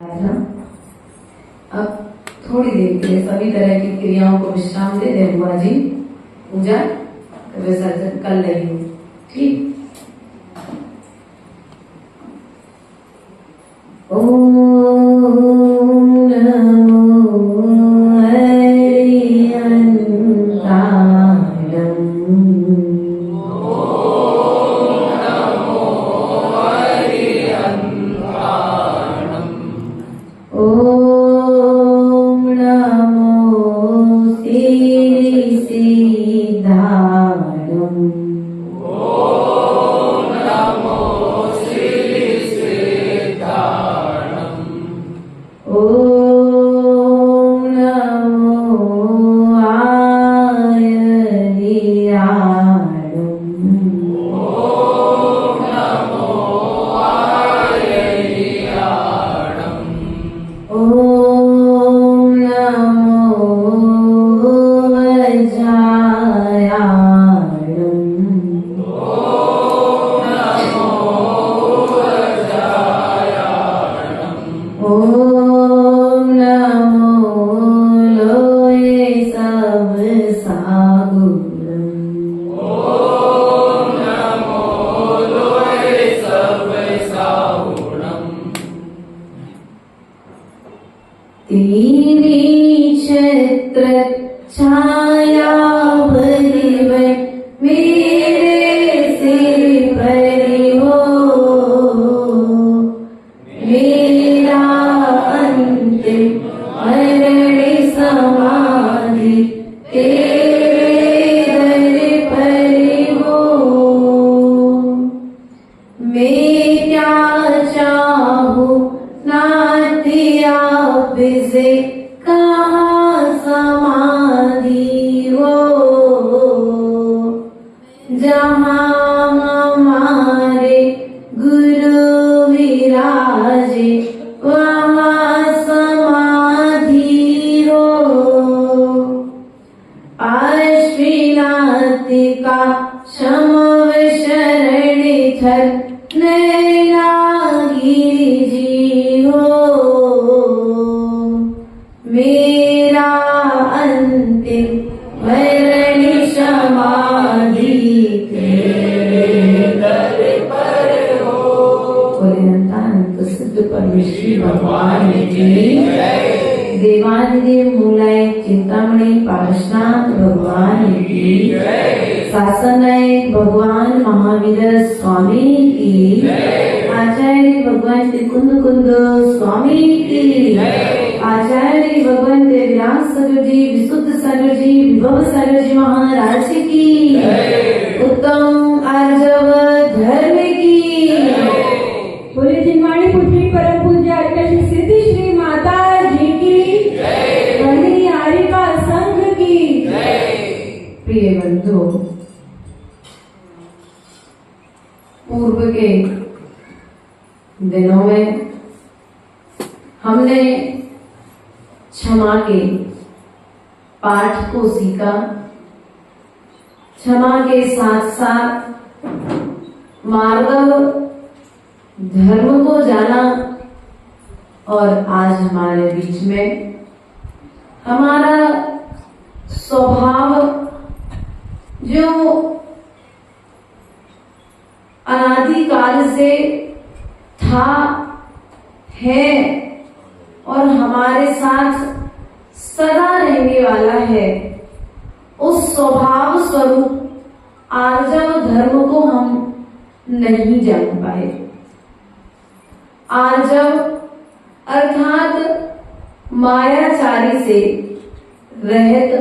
अब थोड़ी देर के लिए सभी तरह की क्रियाओं को विश्राम दे दे। बुआ जी पूजा विसर्जन कर लेंगे, ठीक। देवादिदेव मूलाय चिंतामणि पार्श्वनाथ भगवान की, शासनायक भगवान महावीर स्वामी की, आचार्य भगवान कुंद कुंद स्वामी की, आचार्य भगवान व्यास सर जी, विशुद्ध सर जी, विभव सर जी महाराज की, उत्तम आर्जव धर्म की, बोले जिनवाणी पुत्री परम पूज्य अर्कशी सिद्धि श्री माता जी की, वंदनीय आर्यका संघ की। प्रिय बंधु, पूर्व के दिनों में हमने क्षमा के पाठ को सीखा। क्षमा के साथ साथ मार्ग धर्म को जाना, और आज हमारे बीच में हमारा स्वभाव जो अनादिकाल से था, है और हमारे साथ सदा रहने वाला है, उस स्वभाव स्वरूप आर्जव धर्म को हम नहीं जान पाए। आर्जव अर्थात मायाचारी से रहित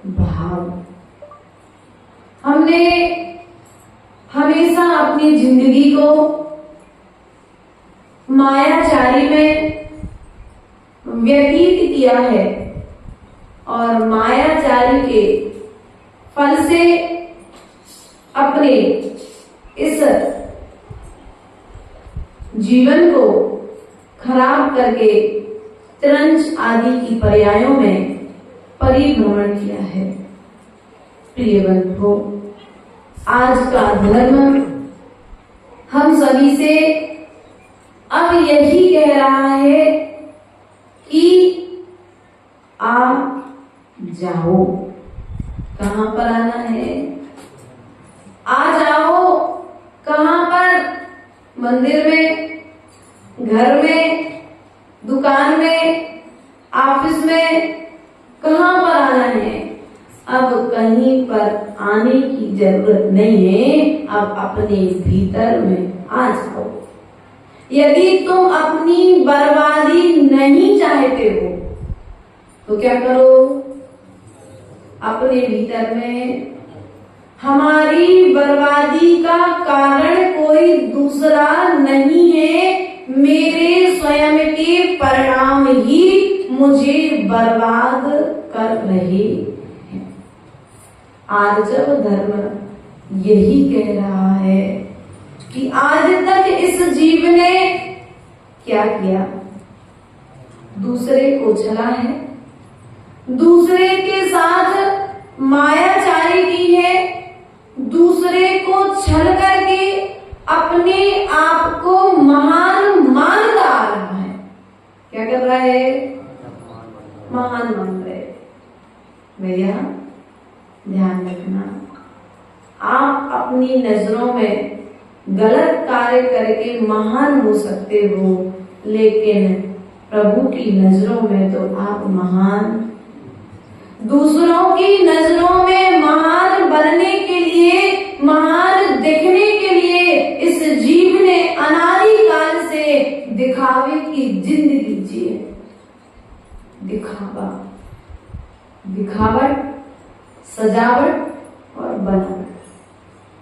भाव। हमने हमेशा अपनी जिंदगी को मायाचारी में व्यतीत किया है, और मायाचारी के फल से अपने इस जीवन को खराब करके त्रंच आदि की पर्यायों में परिभ्रमण किया है। प्रिय बंधुओं, आज का धर्म हम सभी से अब यही कह रहा है जाओ। कहाँ पर आना है? आ जाओ। कहाँ पर? मंदिर में, घर में, दुकान में, ऑफिस में, कहाँ पर आना है? अब कहीं पर आने की जरूरत नहीं है, अब अपने भीतर में आ जाओ। यदि तुम अपनी बर्बादी नहीं चाहते हो तो क्या करो? अपने भीतर में, हमारी बर्बादी का कारण कोई दूसरा नहीं है, मेरे स्वयं के परिणाम ही मुझे बर्बाद कर रहे हैं। आज जब धर्म यही कह रहा है कि आज तक इस जीव ने क्या किया? दूसरे को छला है, दूसरे के साथ मायाचारी की है, दूसरे को छल करके अपने आप को महान मान रहा है। क्या कर रहा है? महान मान रहे। भैया ध्यान रखना, आप अपनी नजरों में गलत कार्य करके महान हो सकते हो, लेकिन प्रभु की नजरों में तो आप महान, दूसरों की नजरों में महान बनने के लिए, महान दिखने के लिए इस जीव ने अनादि काल से दिखावे की जिंदगी जी है। दिखावा, दिखावट, सजावट और बनावट।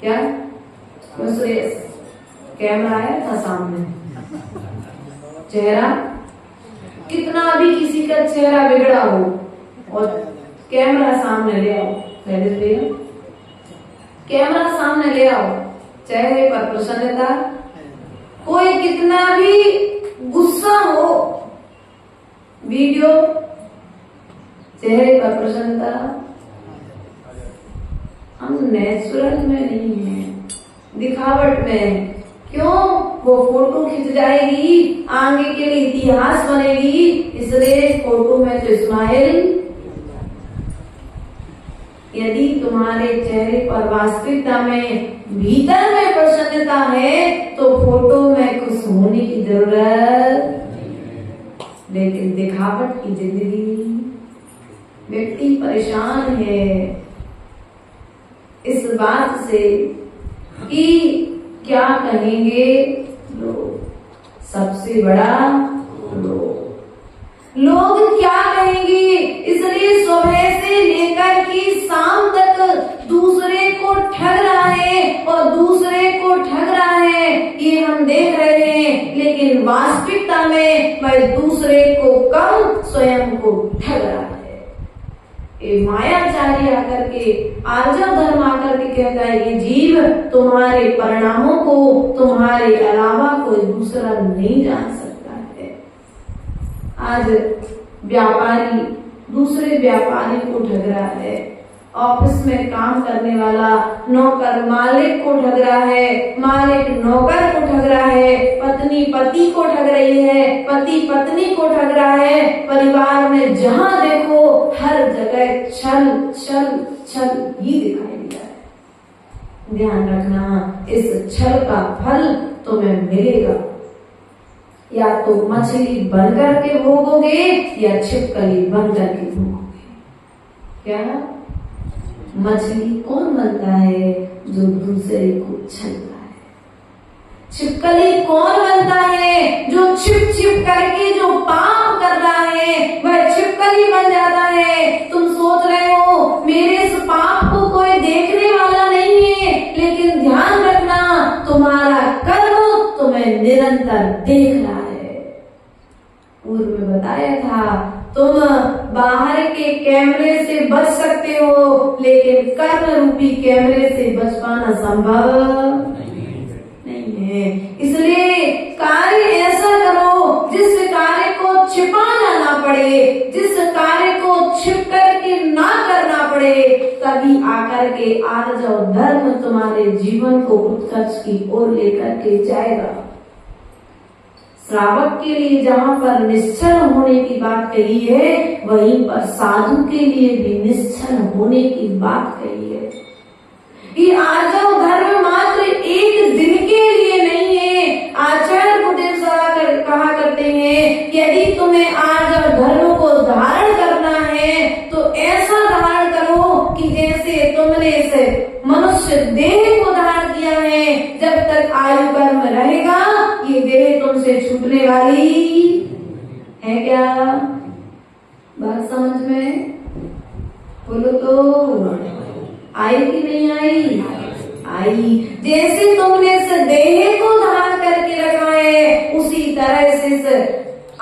क्या कैमरा आया था सामने, चेहरा, कितना भी किसी का चेहरा बिगड़ा हो और कैमरा सामने ले आओ, पहले ले आओ, कैमरा सामने ले आओ, चेहरे पर प्रसन्नता, कोई कितना भी गुस्सा हो, वीडियो, चेहरे पर प्रसन्नता। हम नेचुरल में नहीं है, दिखावट में। क्यों? वो फोटो खिंच जाएगी, आगे के लिए इतिहास बनेगी, इसलिए फोटो में तो स्माइल। यदि तुम्हारे चेहरे पर वास्तविकता में, भीतर में प्रसन्नता है तो फोटो में खुश होने की जरूरत। लेकिन दिखावट की जिंदगी, व्यक्ति परेशान है इस बात से कि क्या कहेंगे लोग, सबसे बड़ा लोग क्या कहेंगे, इसलिए सुबह से लेकर के शाम तक दूसरे को ठग रहा है और दूसरे को ठग रहा है, ये हम देख रहे हैं। लेकिन वास्तविकता में वह दूसरे को कम, स्वयं को ठग रहा है। ये मायाचारी आकर के, आर्जव धर्म आकर के कहता है कि जीव तुम्हारे परिणामों को, तुम्हारे अलावा कोई दूसरा नहीं जान सकता है। आज व्यापारी दूसरे व्यापारी को ठग रहा है, ऑफिस में काम करने वाला नौकर मालिक को ठग रहा है, मालिक नौकर को ठग रहा है, पत्नी पति को ठग रही है, पति पत्नी को ठग रहा है। परिवार में जहां देखो हर जगह छल छल छल ही दिखाई देता है। ध्यान रखना, इस छल का फल तुम्हें मिलेगा, या तो मछली बनकर के भोगोगे या छिपकली बनकर के भोगोगे। क्या? मछली कौन बनता है? जो दूसरे को छलता है। छिपकली कौन बनता है? जो छिप छिप करके जो पाप कर रहा है वह छिपकली बन जाता है। तुम सोच रहे हो मेरे इस पाप को कोई देखने वाला नहीं है, लेकिन ध्यान रखना, तुम्हारा कर्म तुम्हें निरंतर देख रहा है। पूर्व में बताया था, तुम बाहर के कैमरे से बच सकते हो, लेकिन कर्म रूपी कैमरे से बच पाना संभव नहीं है। इसलिए कार्य ऐसा करो जिस कार्य को छिपाना ना पड़े, जिस कार्य को छिप करके ना करना पड़े, तभी आकर के आर्जव धर्म तुम्हारे जीवन को उत्कर्ष की ओर लेकर के जाएगा। श्रावक के लिए जहाँ पर निश्चल होने की बात कही है, वहीं पर साधु के लिए भी निश्चल होने की बात कही है। ये आर्जव धर्म मात्र एक दिन के लिए नहीं है। आचार्य गुरुदेव कहा करते हैं, यदि तुम्हें आर्जव धर्म को धारण करना है तो ऐसा धारण करो कि जैसे तुमने इसे मनुष्य देह को धारण किया है, जब तक आयु कर्म रहेगा ये देह तुमसे छूटने वाली है। क्या बात समझ में? बोलो तो आई कि नहीं आई? आई। जैसे तुमने इस देह को धारण करके रखा है, उसी तरह से इस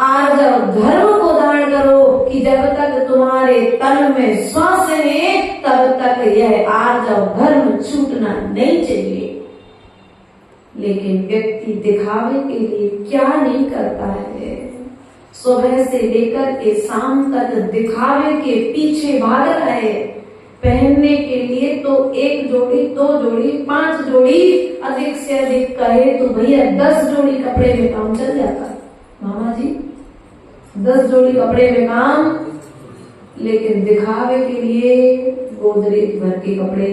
आर्जव धर्म को धारण करो कि जब तक तुम्हारे तन में श्वास है तब तक यह आर्जव धर्म छूटना नहीं चाहिए। लेकिन व्यक्ति दिखावे के लिए क्या नहीं करता है, सुबह से लेकर के शाम तक दिखावे के पीछे भाग रहा है। पहनने के लिए तो 1 जोड़ी, 2 जोड़ी, 5 जोड़ी, अधिक से अधिक कहे तो भैया 10 जोड़ी कपड़े में काम चल जाता। मामा जी 10 जोड़ी कपड़े में काम, लेकिन दिखावे के लिए गोदरेज भर के कपड़े,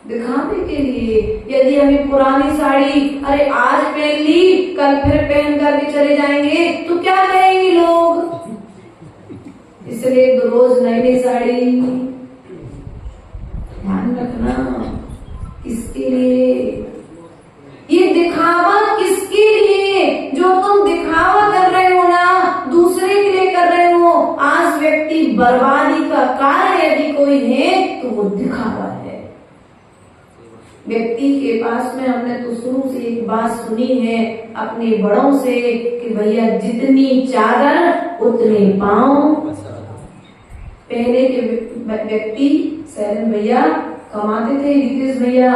दिखावे के लिए। यदि हमें पुरानी साड़ी अरे आज पहन ली, कल फिर पहन करके चले जाएंगे तो क्या कहेंगे लोग? इसलिए रोज नई नई साड़ी। ध्यान रखना, किसके लिए ये दिखावा? किसके लिए? जो तुम दिखावा कर रहे हो ना, दूसरे के लिए कर रहे हो। आज व्यक्ति बर्बादी का कारण यदि कोई है तो वो दिखावा है। व्यक्ति के पास में हमने तो शुरू से एक बात सुनी है अपने बड़ों से कि भैया जितनी चादर उतने पांव। पहले के व्यक्ति सैलन भैया कमाते थे, रितेश भैया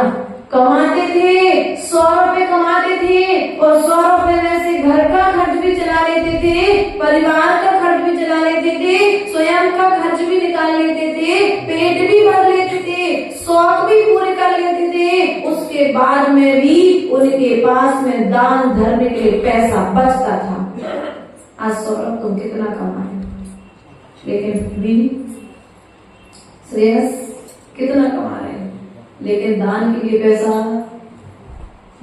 कमाते थे, 100 रुपए कमाते थे और 100 रुपए में से घर का खर्च भी चला लेते थे, परिवार का खर्च भी चला लेते थे, स्वयं का खर्च भी निकाल लेते थे, पेट भी भर लेते थे, शौक भी पूरे कर लेते थे। उसके बाद में भी उनके पास में दान धर्म के लिए पैसा बचता था। आज 100 रुपए तुम कितना कमाए, लेकिन भी श्रेयस कितना कमा रहे हैं, लेकिन दान के लिए पैसा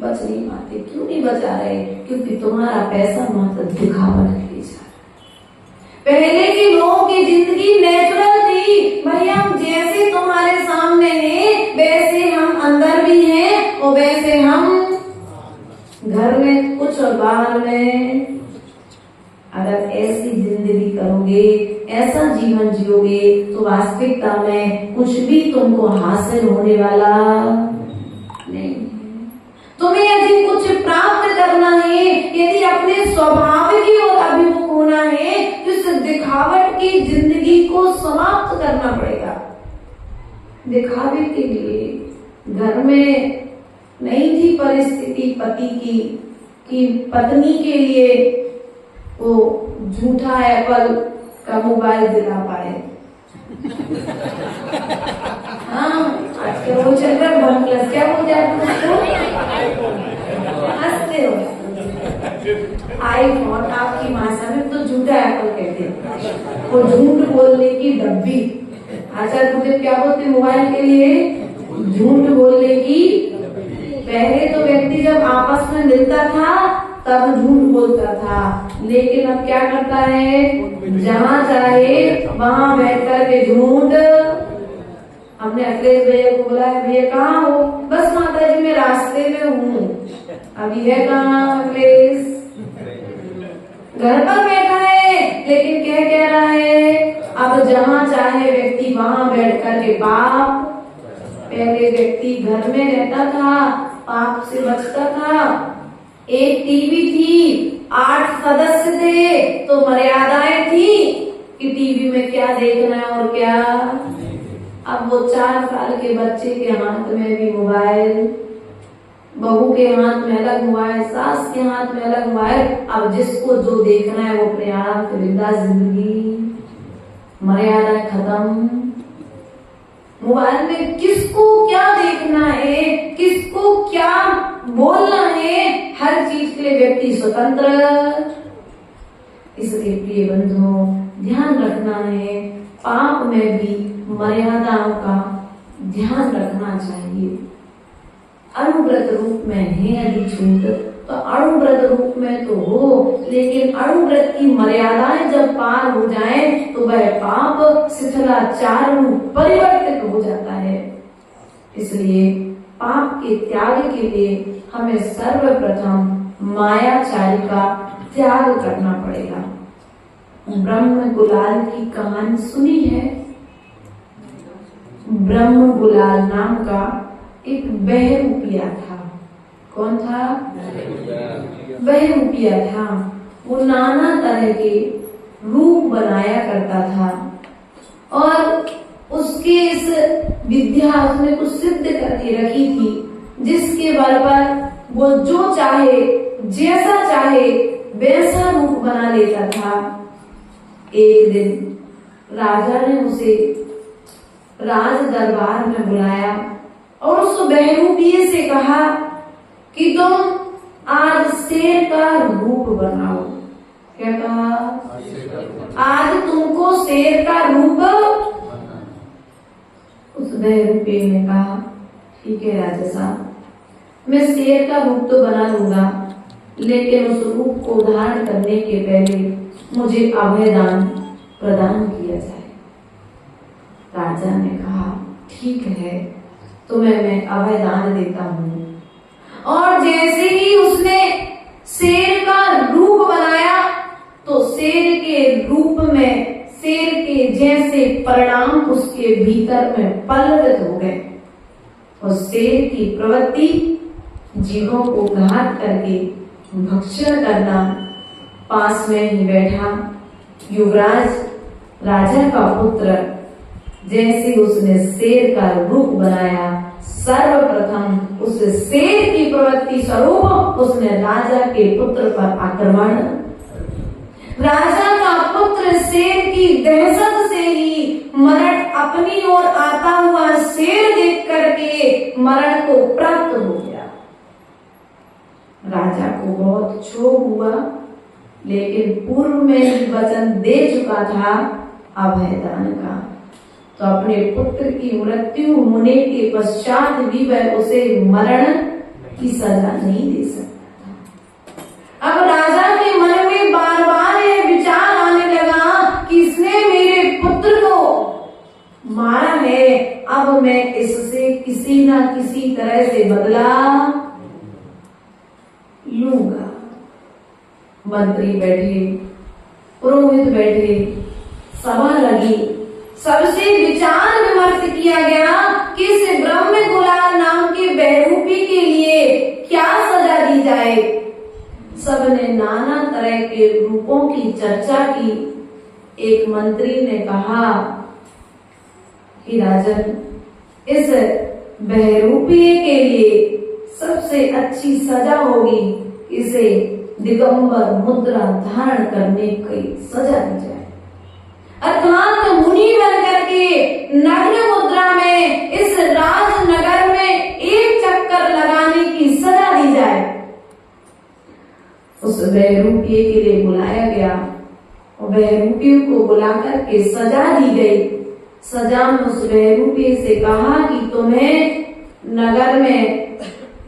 बच नहीं पाते। क्यों नहीं बचा रहे? क्योंकि तुम्हारा पैसा मात्र दिखावा के लिए जा रहा है। पहले के लोगों की जिंदगी नेचुरल थी। भैया हम जैसे तुम्हारे सामने हैं वैसे हम अंदर भी हैं और वैसे हम घर में कुछ और बाहर में। अगर ऐसी जिंदगी करोगे, ऐसा जीवन जियोगे तो वास्तविकता में कुछ भी तुमको हासिल होने वाला नहीं। तुम्हें यदि कुछ प्राप्त करना है, यदि अपने स्वभाव की ओर अभिमुख होना है तो इस दिखावट की जिंदगी को समाप्त करना पड़ेगा। दिखावे के लिए घर में नहीं थी परिस्थिति पति की कि पत्नी के लिए वो झूठा एप्पल का मोबाइल दिला पाए। हाँ आजकल वो चल रहा है वन प्लस, क्या बोल जाते हंसते हो, आईफोन आपकी भाषा में तो झूठा एप्पल कहते हैं। वो झूठ बोलने की डब्बी। आचार्य गुरुदेव क्या बोलते मोबाइल के लिए? झूठ बोलने की। पहले तो व्यक्ति जब आपस में मिलता था तब झूठ बोलता था, लेकिन अब क्या करता है? जहाँ चाहे वहाँ बैठ कर के झूठ। हमने अखिलेश भैया को बोला है, भैया कहाँ हो? बस माता जी मैं रास्ते में हूँ। अभी है कहाँ अखिलेश? घर पर बैठा है, लेकिन कह रहा है अब जहाँ चाहे व्यक्ति वहाँ बैठ कर के बाप। पहले व्यक्ति घर में रहता था, पाप से बचता था। एक टीवी थी, 8 सदस्य थे तो मर्यादाएं थी कि टीवी में क्या देखना है और क्या। अब वो 4 साल के बच्चे के हाथ में भी मोबाइल, बहू के हाथ में अलग मोबाइल, सास के हाथ में अलग मोबाइल। अब जिसको जो देखना है वो अपने आप बिंदास जिंदगी, मर्यादा खत्म। मोबाइल में किसको क्या देखना है, किसको क्या बोलना है, हर चीज के लिए व्यक्ति स्वतंत्र। इसलिए प्रिय बंधुओं, ध्यान रखना है, पाप में भी मर्यादाओं का ध्यान रखना चाहिए। अणुव्रत रूप में है यदि छूट तो अणुव्रत रूप में तो हो, लेकिन अणुव्रत की मर्यादाएं जब पार हो जाएं तो वह पाप शिथिलाचार में परिवर्तित हो जाता है। इसलिए पाप के त्याग के लिए हमें सर्वप्रथम मायाचारी का त्याग करना पड़ेगा। ब्रह्म गुलाल की कहानी सुनी है? ब्रह्म गुलाल नाम का एक बहरूपिया था। कौन था? बहरूपिया था। वो नाना तरह के रूप बनाया करता था और उसके इस विद्या उसने कुछ सिद्ध करके रखी थी, जिसके बल पर वो जो चाहे, जैसा चाहे वैसा रूप बना लेता था। एक दिन राजा ने उसे राज दरबार में बुलाया और उस बहरूपिये से कहा कि तुम आज शेर का रूप बनाओ। क्या कहा? आज तुमको शेर का रूप। उस बहरूपिये ने कहा ठीक है राजा साहब, मैं शेर का रूप तो बना लूंगा, लेकिन उस रूप को धारण करने के पहले मुझे अभयदान प्रदान किया जाए। राजा ने कहा ठीक है, तुम्हें मैं अभयदान देता हूँ। और जैसे ही उसने शेर का रूप बनाया तो शेर के रूप में शेर के जैसे परिणाम उसके भीतर में पलवित हो गए और शेर की प्रवृत्ति जीवों को घात करके भक्षण करना। पास में ही बैठा युवराज राजा का पुत्र जैसे उसने शेर का रूप बनाया, सर्वप्रथम उस शेर की प्रवृत्ति स्वरूप उसने राजा के पुत्र पर आक्रमण। राजा का पुत्र शेर की दहशत से ही मरण अपनी ओर आता हुआ शेर देख करके मरण को प्राप्त हो गया। राजा को बहुत क्षोभ हुआ, लेकिन पूर्व में ही वचन दे चुका था अभयदान का, तो अपने पुत्र की मृत्यु होने के पश्चात भी वह उसे मरण की सजा नहीं दे सकता था। अब राजा के मन में बार बार यह विचार आने लगा कि इसने मेरे पुत्र को मारा है, अब मैं इससे किसी ना किसी तरह से बदला लूंगा। मंत्री बैठे, पुरोहित बैठे, सभा लगी, सबसे विचार विमर्श किया गया कि इस ब्रह्म गुलाल नाम के बहरूपी के लिए क्या सजा दी जाए। सबने नाना तरह के रूपों की चर्चा की। एक मंत्री ने कहा कि राजन, इस बहरूपी के लिए सबसे अच्छी सजा होगी इसे दिगंबर मुद्रा धारण करने की सजा दी जाए, अर्थात मुनि बन करके नग्न मुद्रा में इस राजनगर में एक चक्कर लगाने की सजा दी जाए। उस बहरूपी के लिए बुलाया गया और बहरूपी को बुलाकर के सजा दी गई। सजा में उस बहरूपी से कहा कि तुम्हें नगर में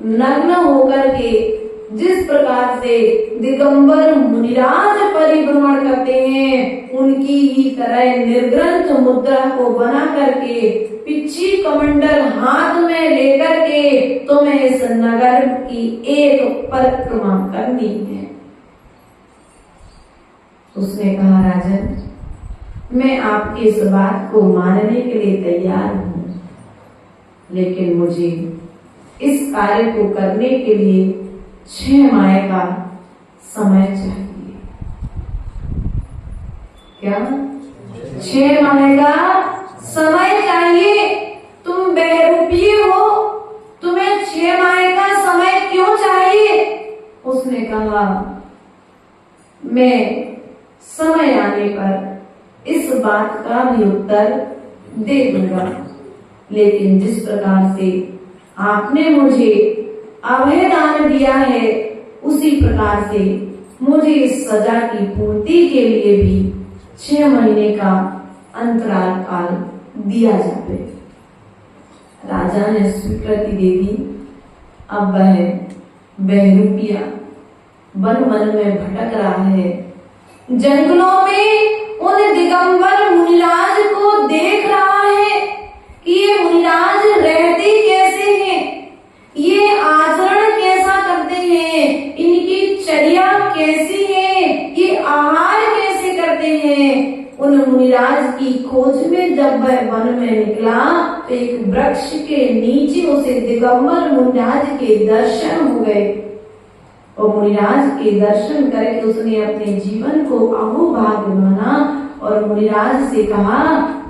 नग्न होकर के जिस प्रकार से दिगंबर मुनिराज परिभ्रमण करते हैं, उनकी ही तरह निर्ग्रंथ मुद्रा को बना करके पिछी कमंडल हाथ में लेकर के तुम्हें इस नगर की एक परिक्रमा करनी है। उसने कहा राजन, मैं आपकी इस बात को मानने के लिए तैयार हूं, लेकिन मुझे इस कार्य को करने के लिए 6 माह का समय चाहिए। क्या? 6 माह का समय चाहिए। तुम बहरूपी हो, तुम्हें 6 माह का समय क्यों चाहिए? उसने कहा, मैं समय आने पर इस बात का भी उत्तर दे दूंगा, लेकिन जिस प्रकार से आपने मुझे अभयदान दिया है, उसी प्रकार से मुझे इस सजा की पूर्ति के लिए भी 6 महीने का अंतराल काल दिया जाए। राजा ने स्वीकृति दे दी। अब वह बहरूपिया वन वन में भटक रहा है, जंगलों में उन दिगंबर मुनिराज को देख रहा है कि ये मुनिराज रहते कैसे हैं, ये आचरण कैसा करते हैं, इनकी चर्या कैसी है, ये आहार कैसे करते हैं। उन मुनिराज की खोज में जब वह वन में निकला तो एक वृक्ष के नीचे उसे दिगंबर मुनिराज के दर्शन हो गए और मुनिराज के दर्शन करके उसने अपने जीवन को अहोभाग्य माना और मुनिराज से कहा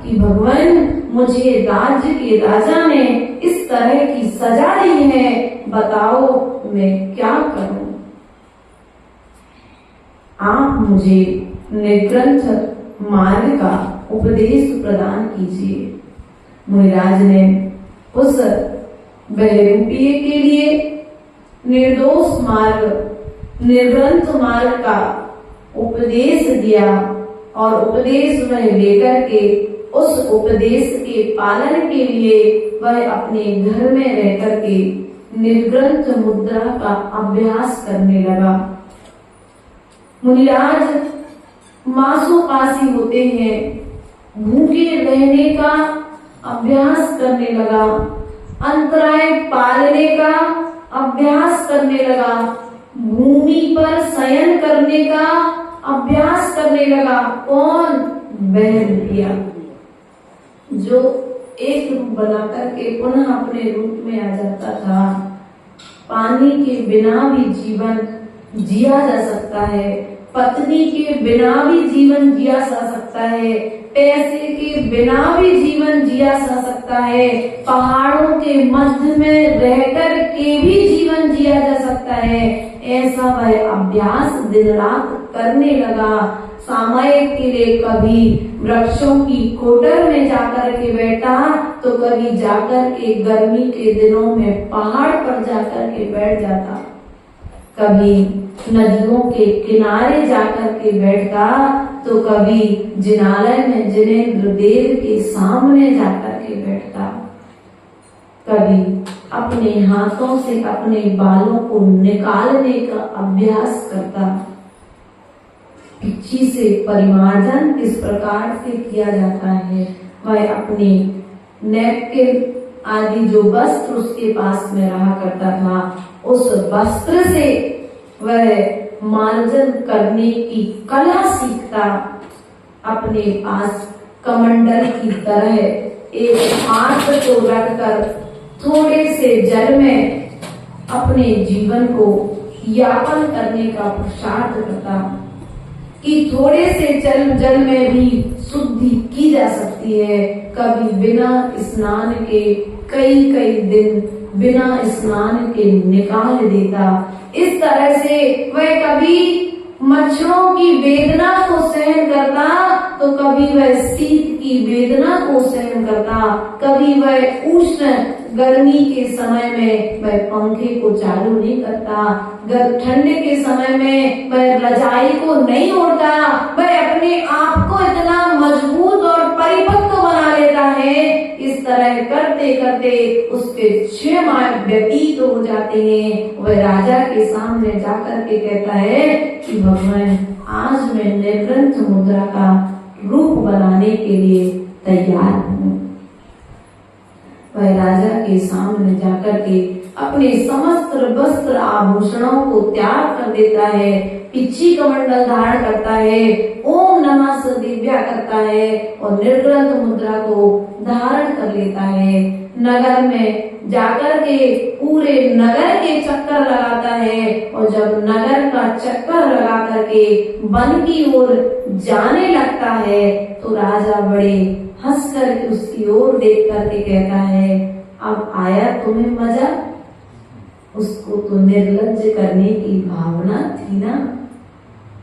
कि भगवान, मुझे राज्य के राजा ने इस तरह की सजा दी है, बताओ मैं क्या करूं। आप मुझे निर्ग्रंथ मार्ग का उपदेश प्रदान कीजिए। मुनिराज ने उस बहरूपिये के लिए निर्दोष मार्ग, निर्ग्रंथ मार्ग का उपदेश दिया और उपदेश वह लेकर के उस उपदेश के पालन के लिए वह अपने घर में रह करके निर्ग्रंथ मुद्रा का अभ्यास करने लगा। मुनिराज मांसोपासी होते हैं, भूखे रहने का अभ्यास करने लगा, अंतराय पालने का अभ्यास करने लगा, भूमि पर शयन करने का अभ्यास करने लगा। कौन? बहरूपिया, जो एक रूप बना करके पुनः अपने रूप में आ जाता था। पानी के बिना भी जीवन जिया जा सकता है, पत्नी के बिना भी जीवन जिया जा सकता है, पैसे के बिना भी जीवन जिया जा सकता है, पहाड़ों के मध्य में रहकर के भी जीवन जिया जा सकता है। ऐसा वह अभ्यास दिन रात करने लगा। सामयिक के लिए कभी वृक्षों की कोटर में जाकर के बैठा तो कभी जाकर के गर्मी के दिनों में पहाड़ पर जाकर के बैठ जाता, कभी नदियों के किनारे जाकर के बैठता तो कभी जिनालय में जिनेंद्र देव के सामने जाकर के बैठता, कभी अपने हाथों से अपने बालों को निकालने का अभ्यास करता। पिच्ची से परिमार्जन किस प्रकार से किया जाता है, वह अपने नैपकिन आदि जो वस्त्र उसके पास में रहा करता था, उस वस्त्र से वह मार्जन करने की कला सीखता। अपने पास कमंडल की तरह एक हाथ को रखकर थोड़े से जल में अपने जीवन को यापन करने का पुरुषार्थ करता कि थोड़े से जल में भी शुद्धि की जा सकती है। कभी बिना स्नान के कई दिन बिना स्नान के निकाल देता। इस तरह से वह कभी मच्छरों की वेदना को सहन करता तो कभी वह शीत की वेदना को सहन करता, कभी वह उष्ण गर्मी के समय में वह पंखे को चालू नहीं करता, ठंडे के समय में वह रजाई को नहीं ओढ़ता। वह अपने आप को इतना मजबूत और परिपक्व बना लेता है। इस तरह करते करते उसके 6 माह व्यतीत हो जाते हैं। वह राजा के सामने जाकर के कहता है कि भगवान, आज मैं निर्ग्रंथ मुद्रा का रूप बनाने के लिए तैयार हूँ। वह राजा के सामने जाकर के अपने समस्त वस्त्र आभूषणों को त्याग कर देता है, पिच्ची कमंडल धारण करता है, ओम नमः दिव्या करता है और निर्ग्रंथ मुद्रा को धारण कर लेता है। नगर में जाकर के पूरे नगर के चक्कर लगाता है और जब नगर का चक्कर लगा करके वन की ओर जाने लगता है तो राजा बड़े हंस करके उसकी ओर देख करके कहता है, अब आया तुम्हें मजा? उसको तो निर्लज्ज करने की भावना थी ना।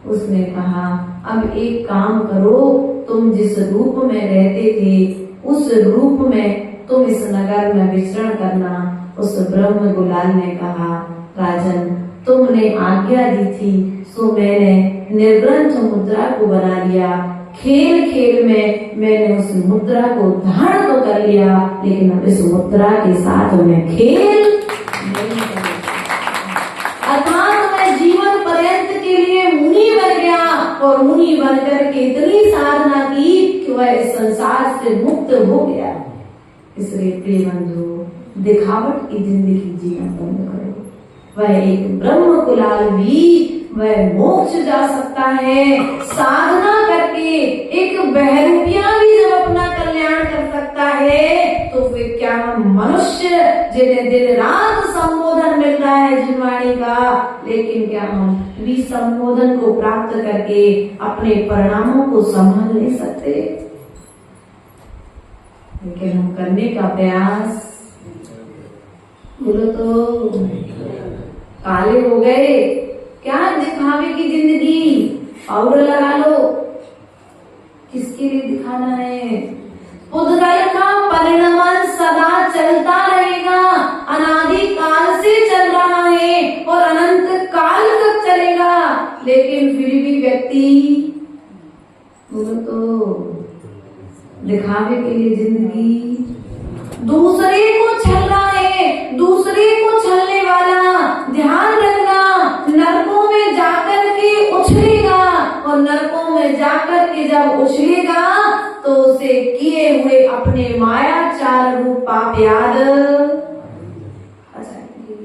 उसने कहा, अब एक काम करो, तुम जिस रूप में रहते थे उस रूप में तुम इस नगर में विचरण करना। उस ब्रह्म गुलाल ने कहा, राजन, तुमने आज्ञा दी थी, सो मैंने निर्ग्रंथ मुद्रा को बना लिया। खेल खेल में मैंने उस मुद्रा को धारण तो कर लिया, लेकिन अब इस मुद्रा के साथ मैं खेल नहीं कर अर्थात मैं जीवन पर्यंत के लिए मुनि बन गया और मुनि बनकर के इतनी साधना की कि वह इस संसार से मुक्त हो गया। इसलिए प्रिय बंधु, दिखावट की जिंदगी जीना बंद करो। वह एक ब्रह्म कुलाल भी वह मोक्ष जा सकता है साधना करके। एक बहरूपिया भी जब अपना कल्याण कर सकता है, तो फिर क्या हम मनुष्य जिन्हें दिन रात संबोधन मिल रहा है जिनवाणी का, लेकिन क्या हम भी संबोधन को प्राप्त करके अपने परिणामों को संभाल नहीं सकते? लेकिन हम करने का प्रयास, बोलो तो काले हो गए, क्या दिखावे की जिंदगी, पाउडर लगा लो, किसके लिए दिखाना है? पुद्गल का परिणमन सदा चलता रहेगा, अनादि काल से चल रहा है और अनंत काल तक चलेगा। लेकिन फिर भी व्यक्ति बोलो तो दिखावे के लिए जिंदगी, दूसरे को छल रहा है, दूसरे को छलने वाला ध्यान रखना, नरकों में जाकर के उछलेगा और नरकों में जाकर के जब उछलेगा तो उसे किए हुए अपने मायाचार रूप पाप याद आ जाएंगे।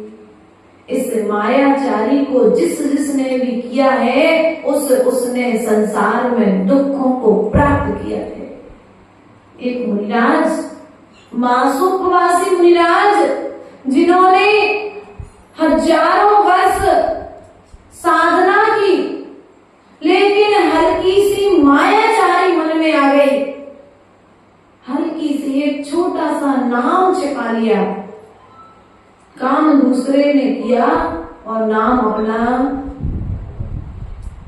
इस मायाचारी को जिसने भी किया है उसने संसार में दुखों को प्राप्त किया है। एक मुनिराज, मासुकवासी मुनिराज, जिन्होंने हजारों वर्ष साधना की, लेकिन हल्की सी मायाचारी मन में आ गई, हल्की सी एक छोटा सा नाम छिपा लिया, काम दूसरे ने किया और नाम अपना।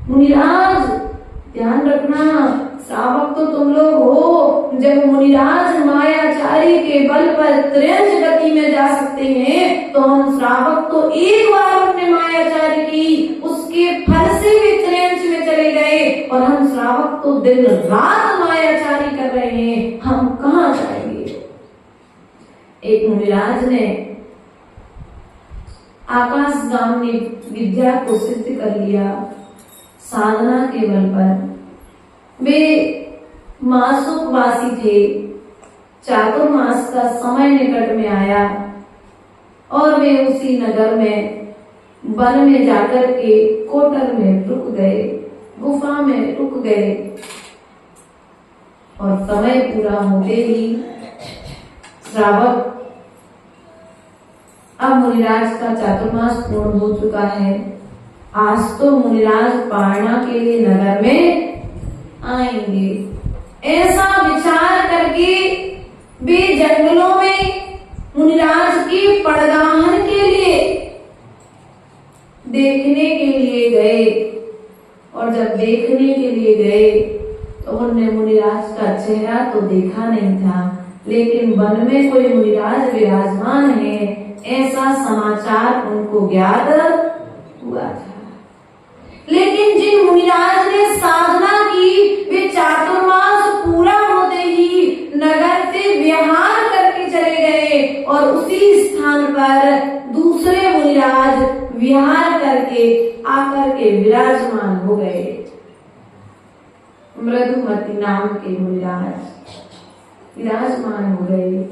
मुनिराज ध्यान रखना, श्रावक तो तुम लोग हो। जब मुनिराज मायाचारी के बल पर त्रियंच गति में जा सकते हैं, तो हम श्रावक तो एक बार अपने मायाचारी की उसके फल से भी त्रियंच में चले गए और हम श्रावक तो दिन रात मायाचारी कर रहे हैं, हम कहाँ जाएंगे? एक मुनिराज ने आकाशगामी विद्या को सिद्ध कर लिया साधना के बल पर। वे मासुकवासी थे, चातुर्मास का समय निकट में आया और वे उसी नगर में वन में जाकर के कोटर में रुक गए, गुफा में रुक गए और समय पूरा होते ही श्रावक, अब मुनिराज का चातुर्मास पूर्ण हो चुका है, आज तो मुनिराज पारणा के लिए नगर में आएंगे। ऐसा विचार करके वे जंगलों में मुनिराज की पड़गाहन के लिए देखने के लिए गए और जब देखने के लिए गए तो उन्होंने मुनिराज का चेहरा तो देखा नहीं था, लेकिन वन में कोई मुनिराज विराजमान है ऐसा समाचार उनको ज्ञात हुआ था। लेकिन जिन मुनिराज ने साधना की, वे चातुर्मास पूरा होते ही नगर से विहार करके चले गए और उसी स्थान पर दूसरे मुनिराज विहार करके आकर के विराजमान हो गए। मृदुमती नाम के मुनिराज विराजमान हो गए।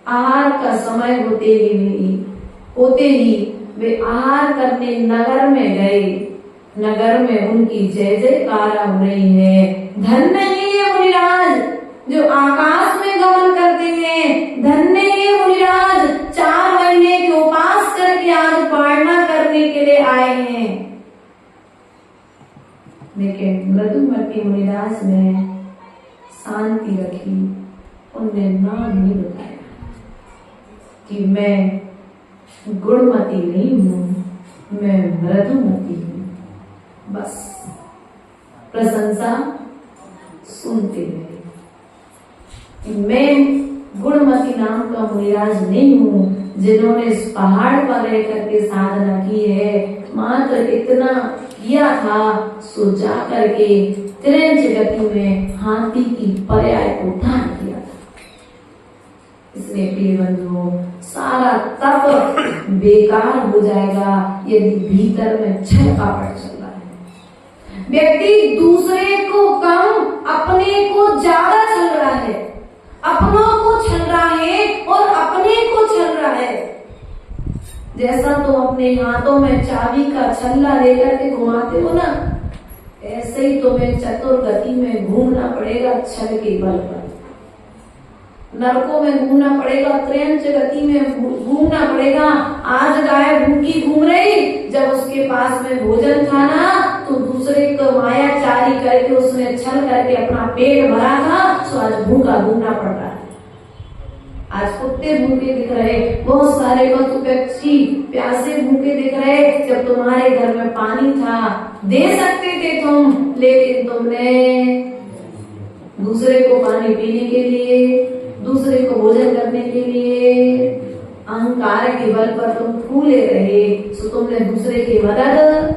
आहार का समय होते ही वे आहार करने नगर में गए। नगर में उनकी जय जयकार हो रही है। धन्य है ये मुनिराज जो आकाश में गमन करते हैं, धन्य है ये मुनिराज 4 महीने के उपास करके आज पारणा करने के लिए आए हैं। लेकिन मृदुमती मुनिराज ने शांति रखी, उनने नाम नहीं बताया कि मैं गुणमती नहीं हूं, मैं मृदुमती हूं। बस प्रशंसा सुनते रहे कि मैं गुणमती नाम का मुनिराज नहीं हूं, जिन्होंने इस पहाड़ पर रह करके साधना की है, मात्र इतना किया था सो जा करके त्रिंच गति में हाथी की पर्याय को धारण किया था। इसलिए प्रिय बंधुओं, सारा तप बेकार हो जाएगा यदि भीतर में छल कपट चल रहा है। व्यक्ति दूसरे को कम, अपने को ज्यादा चल रहा है, अपनों को छल रहा है और अपने को छल रहा है। जैसा तुम अपने हाथों में चाबी का छल्ला लेकर के घुमाते हो ना, ऐसे ही तुम्हें चतुर गति में घूमना पड़ेगा छल के बल पर। नरकों में घूमना पड़ेगा, त्रियंच गति में घूमना पड़ेगा। आज गाय भूखी घूम रही, जब उसके पास में भोजन था ना तो दूसरे को मायाचारी करके उसने छल करके अपना पेट भरा था, तो आज भूखा घूमना पड़ रहा है। आज कुत्ते भूखे दिख रहे, बहुत सारे पशु पक्षी प्यासे भूखे दिख रहे। जब तुम्हारे घर में पानी था, दे सकते थे तुम, लेकिन तुमने दूसरे को पानी पीने के लिए, दूसरे को भोजन करने के लिए अहंकार के बल पर तुम फूले रहे, तो तुमने दूसरे की मदद।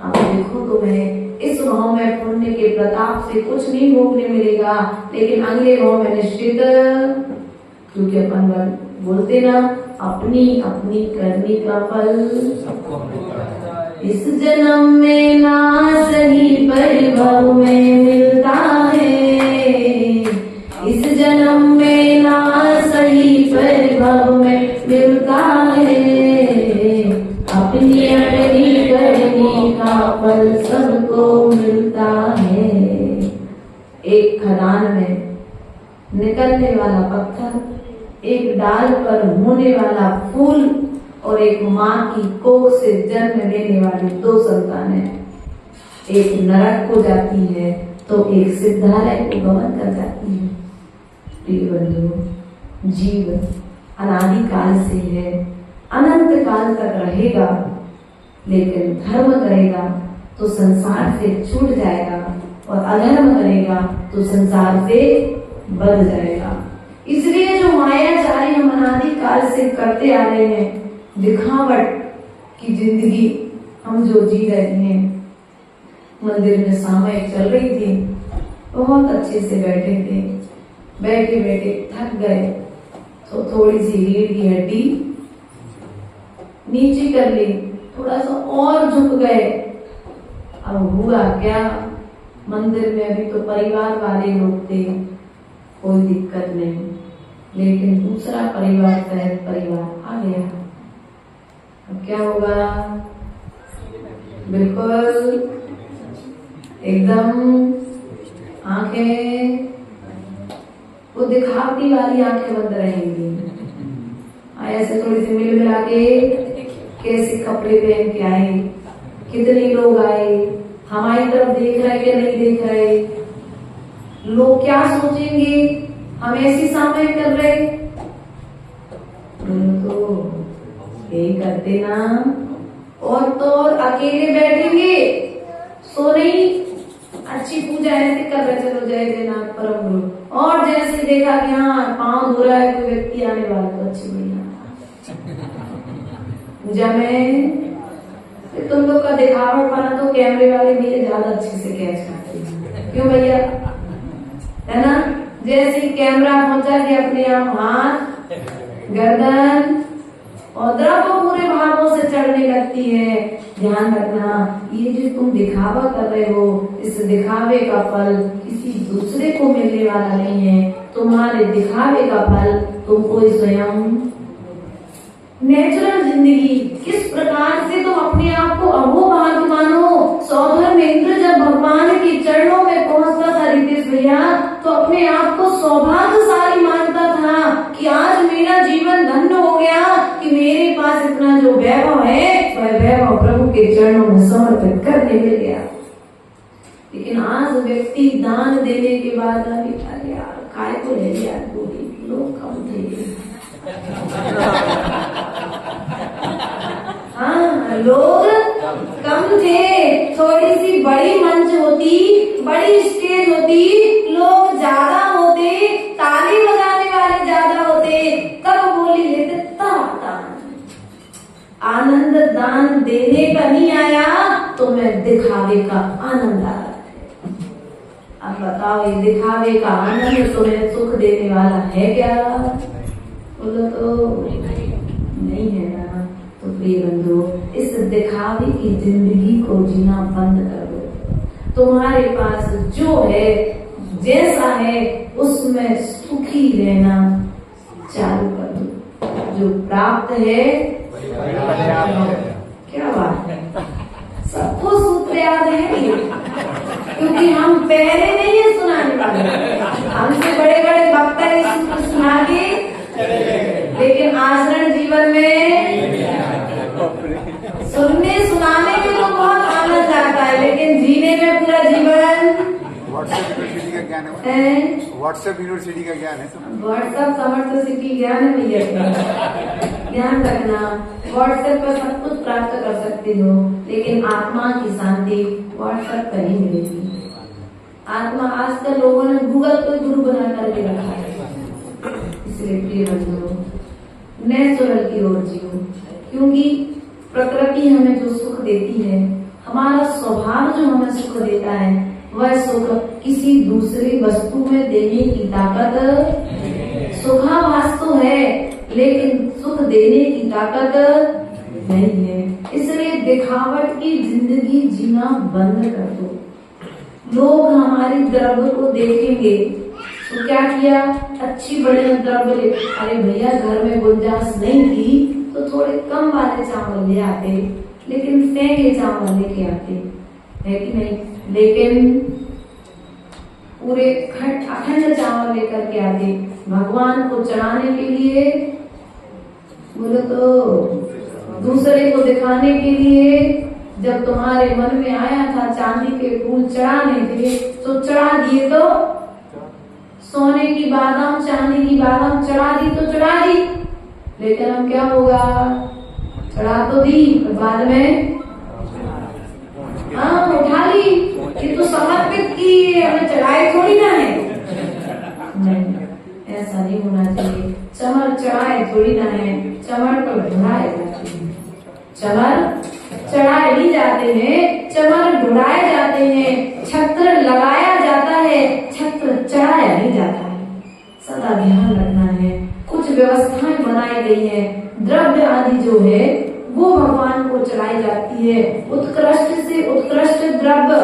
अब देखो, तुम्हें इस भाव में पुण्य के प्रताप से कुछ नहीं भोगने मिलेगा, लेकिन अगले भाव में निश्चित, क्योंकि अपन बोलते ना, अपनी अपनी करनी का फल इस जन्म में ना सही परिभव में मिलता है। इस जन्म में ना सही परिभव में मिलता है। अपनी अपनी करनी का फल सबको मिलता है। एक खदान में निकलने वाला पत्थर, एक डाल पर होने वाला फूल और एक माँ की कोख से जन्म लेने वाली दो संतानें, एक नरक को जाती है तो एक सिद्धालय को गमन कर जाती है। प्रिय बंधु, जीव अनादि काल से है, अनंत काल तक रहेगा, लेकिन धर्म करेगा तो संसार से छूट जाएगा और अधर्म करेगा तो संसार से बच जाएगा। इसलिए जो मायाचारी हम अनादि काल से करते आ रहे हैं, दिखावट की जिंदगी हम जो जी रहे हैं। मंदिर में सामयिक चल रही थी, बहुत अच्छे से बैठे थे, बैठे बैठे थक गए तो थोड़ी सी रीढ़ की हड्डी नीचे कर ली, थोड़ा सा और झुक गए। अब हुआ क्या, मंदिर में अभी तो परिवार वाले लोग थे, कोई दिक्कत नहीं, लेकिन दूसरा परिवार सहित परिवार आ गया। अब क्या होगा, बिल्कुल एकदम आंखें वो दिखावटी वाली आंखें बंद रहेंगी। ऐसे थोड़ी सी मिल मिला के कैसे कपड़े पहन के आए, कितने लोग आए, हमारी तरफ देख रहे कि नहीं देख रहे, लोग क्या सोचेंगे, हम ऐसी सामने कर रहे। तो यही करते ना, और तो और अकेले बैठेंगे, सो नहीं, अच्छी पूजा ऐसे कर रहे, चलो जय जयनाथ परम गुरु, और जैसे देखा कि हाँ पांव धो रहा है कोई व्यक्ति आने वाला, तो अच्छी बढ़िया पूजा में तुम लोग का दिखावट बना तो कैमरे वाले मेरे ज्यादा अच्छे से कैच करते हैं। क्यों भैया, है ना? जैसे ही कैमरा पहुंचा कि अपने आप हाथ, गर्दन और द्रव पूरे भागों से चढ़ने लगती है। ध्यान रखना, ये जो तुम दिखावा कर रहे हो, इस दिखावे का फल किसी दूसरे को मिलने वाला नहीं है। तुम्हारे दिखावे का फल तुमको स्वयं नेचुरल जिंदगी, किस प्रकार से तुम अपने आप को अहोभाग्य मानो। सौधर्मेंद्र जब भगवान के चरणों में पहुंचता था रितेश भैया, तो अपने आप को सौभाग्यशाली मानता था कि आज मेरा जीवन धन्य हो गया कि मेरे पास इतना जो वैभव है, वह वैभव प्रभु के चरणों में समर्पित करने मिल गया। लेकिन आज व्यक्ति दान देने के बाद अरे यार काय को ले लिया, लोग कम थे। हाँ, लोग कम थे, थोड़ी सी बड़ी मंच होती, बड़ी स्टेज होती, लोग ज्यादा होते, ताली बजाने वाले ज्यादा होते, तब बोली लेते आनंद दान देने का नहीं आया, तो मैं दिखावे का आनंद आ रहा है। अब बताओ, ये दिखावे का आनंद तुम्हें सुख देने वाला है क्या? बोलो तो नहीं है ना। तो प्रिय बंधु, इस दिखावे की जिंदगी को जीना बंद कर दो। तुम्हारे पास जो है, जैसा है, उसमें सुखी रहना चालू कर दो। जो प्राप्त है क्या बात है, सबको सूत्र याद है ये। क्योंकि हम पहले नहीं है सुनाने वाले, हमसे बड़े बड़े वक्ता ये सूत्र सुना के, लेकिन आचरण जीवन में सुनने सुनाने में तो बहुत आनंद आता है, लेकिन जीने में पूरा जीवन व्हाट्सएप यूनिवर्सिटी का ज्ञान है। व्हाट्सएप यूनिवर्सिटी का ज्ञान है। व्हाट्सएप समर्थ सिटी ज्ञान है भैया। ध्यान रखना, व्हाट्सएप पर सब कुछ प्राप्त कर सकते हो, लेकिन आत्मा की शांति व्हाट्सएप पर नहीं मिलेगी। आत्मा आजकल लोगों ने गूगल पे गुरु बना करके रखा है। इसलिए प्रिय बंधुओं, नेचुरल की ओर जियो, क्योंकि प्रकृति हमें जो सुख देती है, हमारा स्वभाव जो हमें सुख देता है, वह सुख किसी दूसरी वस्तु में देने की ताकत, सुखाभास तो है लेकिन सुख देने की ताकत नहीं है। इसलिए दिखावट की जिंदगी जीना बंद कर दो। लोग हमारी द्रव्य को देखेंगे तो क्या किया, अच्छी बड़े द्रव्य ले, अरे भैया घर में गुंजाइश नहीं थी तो थोड़े कम वाले चावल ले आते, लेकिन फेंके चावल लेके आते, है कि नहीं? लेकिन पूरे अखंड चावल लेकर के आते भगवान को चढ़ाने के लिए, बोलो तो दूसरे को दिखाने के लिए। जब तुम्हारे मन में आया था चांदी के फूल चढ़ाने थे तो चढ़ा दिए, तो सोने की बादाम चांदी की बादाम चढ़ा दी तो चढ़ा दी, लेकिन हम क्या होगा, चढ़ा तो दी बाद में हाँ उठा ली, ये तो समर्पित की, हमें चढ़ाए थोड़ी ना है। नहीं, ऐसा नहीं होना चाहिए। चमर चढ़ाए थोड़ी ना है, चमर तो ढुढ़ाए जाते हैं। चमर चढ़ाए नहीं जाते हैं, चमर ढुढ़ाए जाते हैं। छत्र लगाया जाता है, छत्र चढ़ाया नहीं जाता है। सदा ध्यान रखना है। कुछ व्यवस्थाएं बनाई गई है, द्रव्य आदि जो है वो भगवान को चढ़ाई जाती है। उत्कृष्ट से उत्कृष्ट द्रव्य,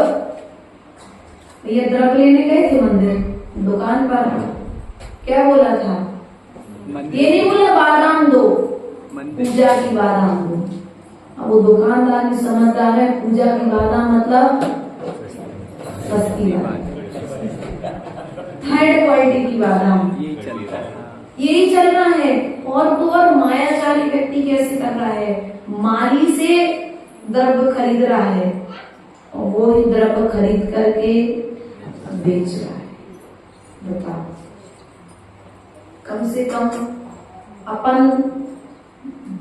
ये द्रव्य लेने गए थे मंदिर, दुकान पर क्या बोला था, ये नहीं बोला बादाम दो, पूजा की बादाम दो। अब वो दुकानदार भी समझदार है, पूजा की बादाम मतलब सस्ती बादाम, थर्ड क्वालिटी की बादाम, यही चल रहा है। और तो और मायाचारी व्यक्ति कैसे कर रहा है, माली से द्रव्य खरीद रहा है और वो ही द्रव्य खरीद करके बेच रहा है। बताओ, कम से कम अपन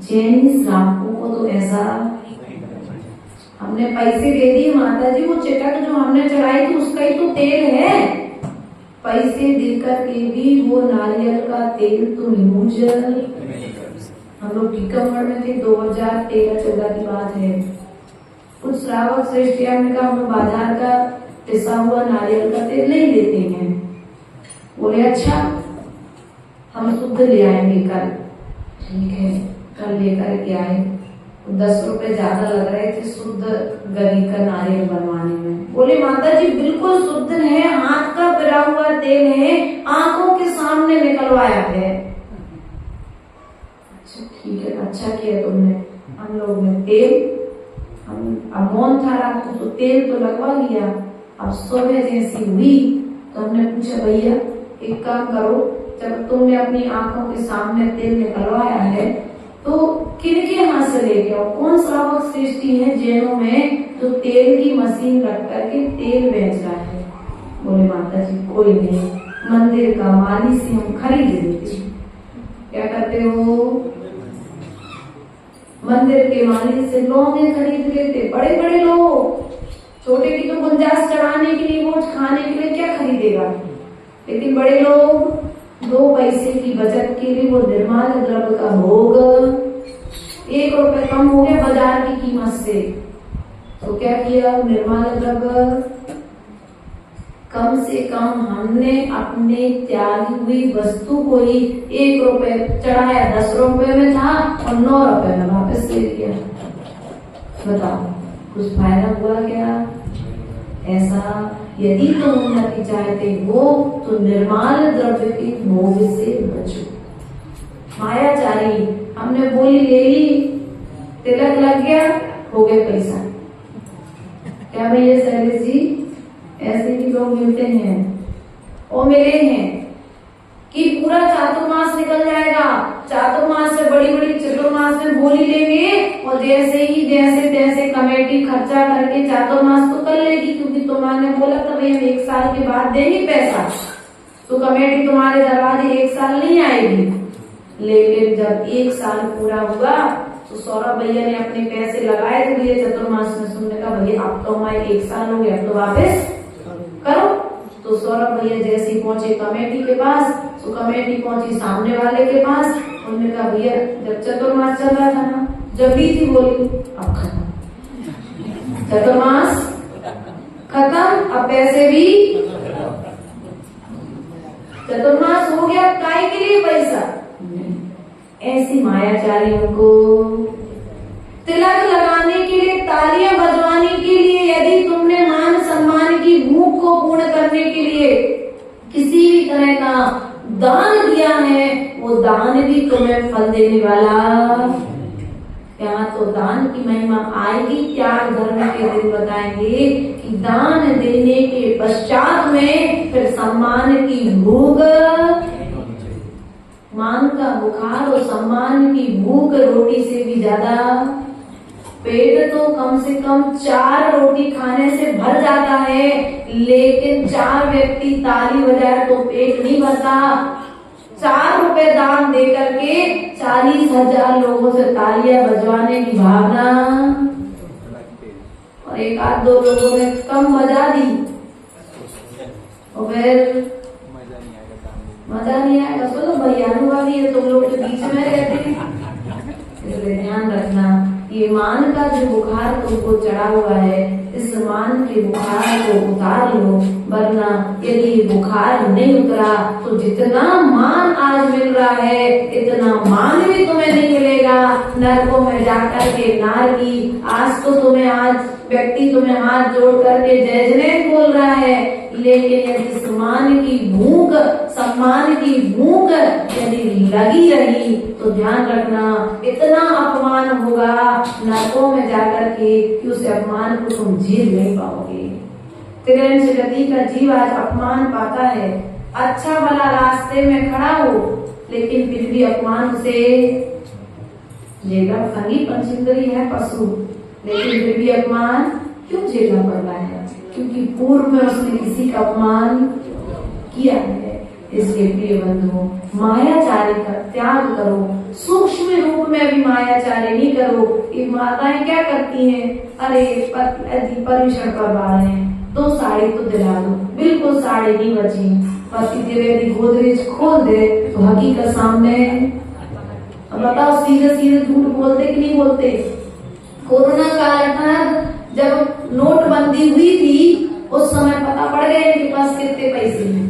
जैन श्रावकों को तो ऐसा, हमने पैसे दे दिए माता जी, वो चिटक जो हमने चढ़ाई थी उसका ही तो तेल है। पैसे देकर के भी वो नारियल का तेल तो यूज, हम लोग टीकमगढ़ में थे, 2013-14 की बात है। कुछ श्रावक श्रेष्ठ ने कहा हम बाजार का पिसा हुआ नारियल का तेल नहीं देते हैं। बोले अच्छा हम शुद्ध ले आएंगे कल। ठीक है, कल लेकर के आए। 10 रुपए ज्यादा लग रहे थे शुद्ध गरी का नारियल बनवाने में। बोले माता जी बिल्कुल शुद्ध है, हाथ का पिरा हुआ तेल है, आंखों के सामने निकलवाया है। अच्छा ठीक है, अच्छा किया तुमने। हम लोग ने तेल, अब मौन था रात को तो तेल तो लगवा लिया। अब सुबह जैसी हुई तो हमने पूछा भैया एक काम करो, जब तुमने अपनी आंखों के सामने तेल निकलवाया है तो किनके हाथ से लेके आओ, कौन श्रावक श्रेष्ठी है जैनों में जो तेल की मशीन रख करके तेल बेच रहा है। बोले माता जी कोई नहीं, मंदिर का माली से हम खरीद लेते। क्या करते हो, मंदिर के माली से लौंगे खरीद लेते। बड़े बड़े लोग, छोटे की तो गुंजाइश चढ़ाने के लिए, वो खाने के लिए क्या खरीदेगा, लेकिन बड़े लोग 2 पैसे की बचत के लिए वो निर्माल द्रव्य का भोग 1 रुपए कम हो गया बाजार की कीमत से, तो क्या किया निर्माल द्रव्य, कम से कम हमने अपने त्यागी हुई वस्तु को ही 1 रुपए चढ़ाया, 10 रुपए में था और 9 रुपए में वापस ले लिया। बताओ कुछ फायदा हुआ क्या? ऐसा यदि तुम उन्नति चाहते हो तो निर्माल द्रव्य के मोह से बचो। मायाचारी, हमने बोली ले ली, तिलक लग गया, हो गए पैसा। क्या भैया शैलेश जी, ऐसे भी लोग मिलते हैं और मिले हैं कि पूरा चातुर्मास निकल जाएगा, चातुर्मास से बड़ी बड़ी चतुर्मास में बोली लेंगे और जैसे ही जैसे तैसे कमेटी खर्चा करके चातुर्मास तो कर लेगी, क्योंकि तुम्हारे बोला था भाई हम 1 साल के बाद देंगे पैसा, तो कमेटी तुम्हारे दरवाजे 1 साल नहीं आएगी। लेकिन जब 1 साल पूरा हुआ तो सौरभ भैया ने अपने पैसे लगाए थे भैया चतुर्मास में, सुनने का भैया अब तो हमारे 1 साल हो गया, अब तो वापस करो। तो सौरभ भैया जैसे ही पहुंचे कमेटी के पास, तो कमेटी पहुंची सामने वाले के पास, उन्होंने कहा भैया जब चतुर्मास चल रहा था ना, जब भी थी बोली अब खत्म, चतुर्मास खत्म, अब पैसे भी, चतुर्मास हो गया, काय के लिए पैसा? ऐसी मायाचारियों को तिलक लगाने के लिए, तालियां बजवाने के लिए, यदि तुमने मान सम्मान की भूख को पूर्ण करने के लिए किसी भी तरह का दान दिया है, वो दान भी तुम्हें फल देने वाला। यहाँ तो दान की महिमा आएगी, त्याग धर्म के दिन बताएंगे कि दान देने के पश्चात में फिर सम्मान की भूख, मान का बुखार और सम्मान की भूख रोटी से भी ज्यादा। पेट तो कम से कम 4 रोटी खाने से भर जाता है, लेकिन 4 व्यक्ति ताली बजाए तो पेट नहीं भरता। 4 रुपए दान दे करके 40,000 लोगों से तालियां बजवाने की भावना, और 1-2 लोगों ने कम बजा दी और फिर मजा नहीं आएगा। सुनो भैयानुवादी है, तुम लोग के बीच में रहते हैं, इसलिए ध्यान रखना, ये मान का जो बुखार तुमको चढ़ा हुआ है, इस मान के बुखार को उतार लो, वरना यदि ये बुखार नहीं उतरा तो जितना मान आज मिल रहा है इतना मान भी तुम्हें नहीं मिलेगा। नरकों में जाकर के नार की, आज तो तुम्हें, आज व्यक्ति तुम्हें हाथ जोड़ करके जय जय बोल रहा है, लेकिन यदि सम्मान की भूख, सम्मान की भूख यदि लगी रही तो ध्यान रखना इतना अपमान होगा नरकों में जाकर के कि उस अपमान को तुम झेल नहीं पाओगे। त्रिगुण जगती का जीव आज अपमान पाता है, अच्छा भला रास्ते में खड़ा हो लेकिन फिर भी अपमान से झेलना। संगी पंचेंद्री है पशु, लेकिन फिर भी अपमान क्यों झेलना पड़ रहा है? क्योंकि पूर्व में उसने किसी का अपमान किया है। इसके प्रिय बंधुओं, मायाचारी का त्याग करो, सूक्ष्म रूप में भी मायाचारी नहीं करो। ये माताएं क्या करती हैं, अरे परमिशन करवा रहे हैं, 2 साड़ी तो दिला दो, बिल्कुल साड़ी नहीं बची, पति देव गोदरेज खोल दे तो हकीकत सामने। अब बताओ सीधे सीधे झूठ बोलते कि नहीं बोलते? कोरोना काल था जब नोटबंदी हुई थी, उस समय पता पड़ गया इनके पास कितने पैसे हैं।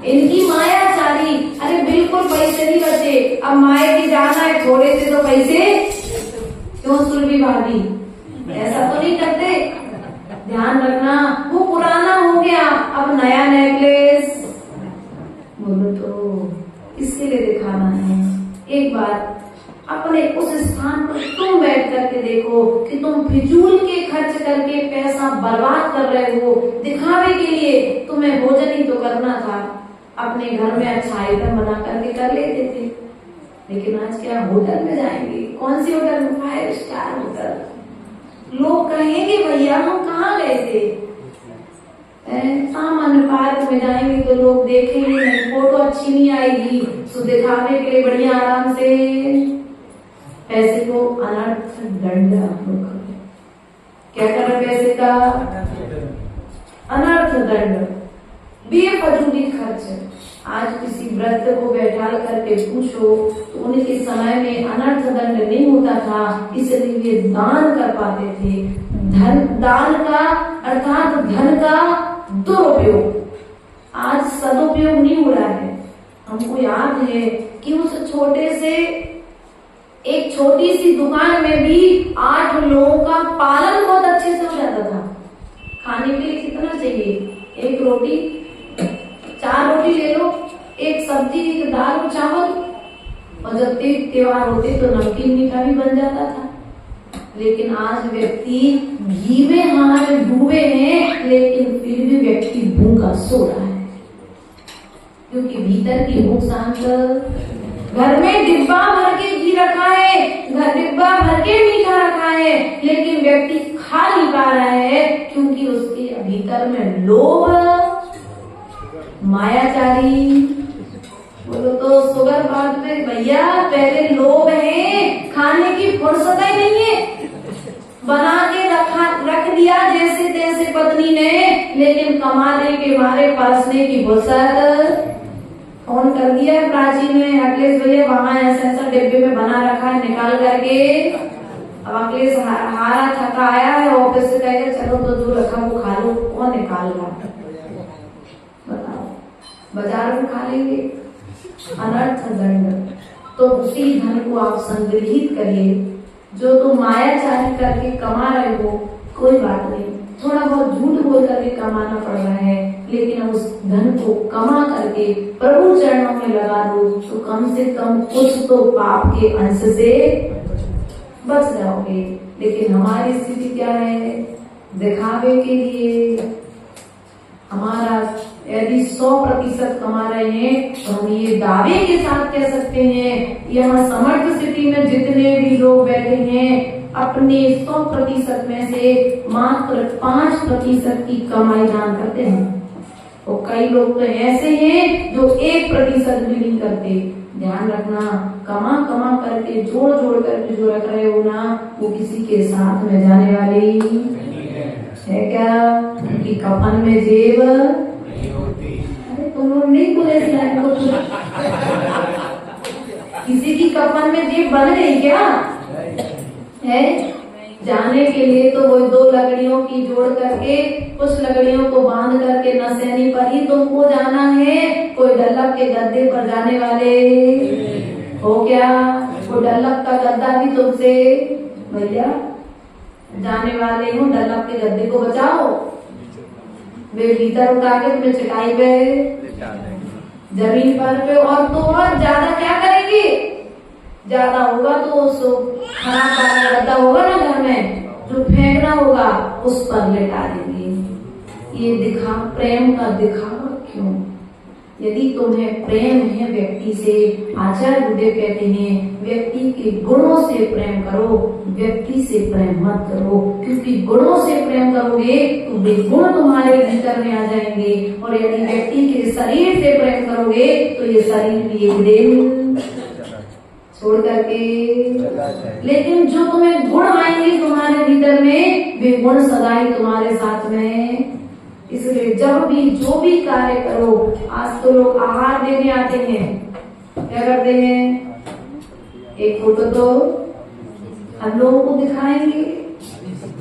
इनकी मायाचारी, अरे बिल्कुल पैसे नहीं बचे, अब माए की जाना है, थोड़े से तो पैसे क्यों सुलभी भाभी, ऐसा तो नहीं करते। ध्यान रखना, वो पुराना हो गया, अब नया नेकलेस। बोलो तो किसके लिए दिखाना है? एक बार अपने उस स्थान पर तुम बैठ करके देखो कि तुम फिजूल के खर्च करके पैसा बर्बाद कर रहे हो दिखावे के लिए। तुम्हें भोजन ही तो करना था, अपने घर में अच्छा आइटम बना करके कर लेते थे, लेकिन आज क्या होटल में जाएंगे? कौन सी होटल में? 5 स्टार होटल। लोग कहेंगे भैया हम कहाँ गए थे? सामान्य पार्क में जाएंगे तो लोग देखेंगे नहीं, फोटो अच्छी नहीं आएगी, तो दिखाने के लिए बढ़िया आराम से पैसे को अनर्थ दंड क्या कर रहे? पैसे का अनर्थ दंड, बेफजूली खर्च। आज किसी वृद्ध को बैठा करके पूछो तो उनके समय में अनर्थ दंड नहीं होता था, इसलिए वे दान कर पाते थे। दान का अर्थात धन का दुरुपयोग आज सदुपयोग नहीं हो रहा है। हमको याद है कि उस छोटे से एक छोटी सी दुकान में भी 8 लोगों का पालन बहुत अच्छे से हो जाता था। खाने के लिए कितना चाहिए? 1 रोटी, 4 रोटी ले लो, 1 सब्जी, 1 दाल, चावल, और जब त्योहार होते तो नमकीन मीठा भी बन जाता था। लेकिन आज व्यक्ति घी में हाथ डूबे हैं, लेकिन फिर भी व्यक्ति भूखा सो रहा है, क्योंकि भीतर की भूख शांत। घर में डिब्बा भर के घी रखा है, घर डिब्बा भर के मीठा रखा है, लेकिन व्यक्ति खा नहीं पा रहा है, क्योंकि उसके भीतर में लोभ, मायाचारी। बोलो तो शुगर बात पे भैया पहले लोभ है, खाने की फुर्सत ही नहीं है, बना के रख दिया जैसे तैसे पत्नी ने, लेकिन कमाने के मारे परसने की फुर्सत। फोन कर दिया है प्राची ने, अखिलेश भैया वहां ऐसा ऐसा डिब्बे में बना रखा है, निकाल करके। अब अखिलेश हारा थका आया है ऑफिस से, कहेगा चलो तो जो रखा वो खा लो, कौन निकाल रहा? बताओ, बाजार में खा लेंगे। अनर्थ दंड। तो उसी धन को आप संग्रहित करिए, जो तुम मायाचारी करके कमा रहे हो, कोई बात नहीं, थोड़ा बहुत झूठ बोल करके कमाना पड़ रहा है, लेकिन अब उस धन को कमा करके प्रभु चरणों में लगा दो, तो कम से कम कुछ तो पाप के अंश से बच जाओगे। लेकिन हमारी स्थिति क्या है? दिखावे के लिए हमारा यदि 100% कमा रहे हैं तो हम ये दावे के साथ कह सकते हैं, यहाँ समर्थ स्थिति में जितने भी लोग बैठे हैं, अपने 100% में से मात्र 5% की कमाई दान करते हैं। और कई लोग तो ऐसे हैं जो 1% भी नहीं करते। ध्यान रखना, कमा करके जोड़ करके जो रख रहे हो ना, वो किसी के साथ में जाने वाले ही है क्या? कि कफन में जेब नहीं होती। अरे तुम लोग नहीं बोले इस लाइन को? किसी की कफन में जेब बन गई क्या है? जाने के लिए तो वो 2 लकड़ियों की जोड़ करके, कुछ लकड़ियों को बांध करके नसैनी पर ही तुमको जाना है। कोई डल्लक के गद्दे पर जाने वाले हो क्या? वो डल्लक का गद्दा भी तुमसे भैया जाने वाले हो, डल्लक के गद्दे को बचाओ। वे भीतर उठा के तुम्हें चटाई पे, जमीन पर पे, और तो और ज्यादा क्या करेंगे? ज्यादा होगा तो खराब वाला गद्दा होगा ना घर में, जो फेंकना होगा उस पर लेटा देंगे। ये प्रेम का दिखावा क्यों? यदि तुम्हें प्रेम है व्यक्ति से, आचार्य गुरुदेव कहते हैं व्यक्ति के गुणों से प्रेम करो, व्यक्ति से प्रेम मत करो, क्योंकि गुणों से प्रेम करोगे तो वे गुण तुम्हारे भीतर में आ जाएंगे, और यदि व्यक्ति के शरीर से प्रेम करोगे तो ये शरीर भी एक दिन छोड़ करके, लेकिन जो तुम्हें गुण आएंगे तुम्हारे भीतर में, वे गुण सदा ही तुम्हारे साथ में। इसलिए जब भी जो भी कार्य करो, आज तो लोग आहार देने आते हैं, क्या करते हैं? एक फोटो तो हम लोगों को दिखाएंगे,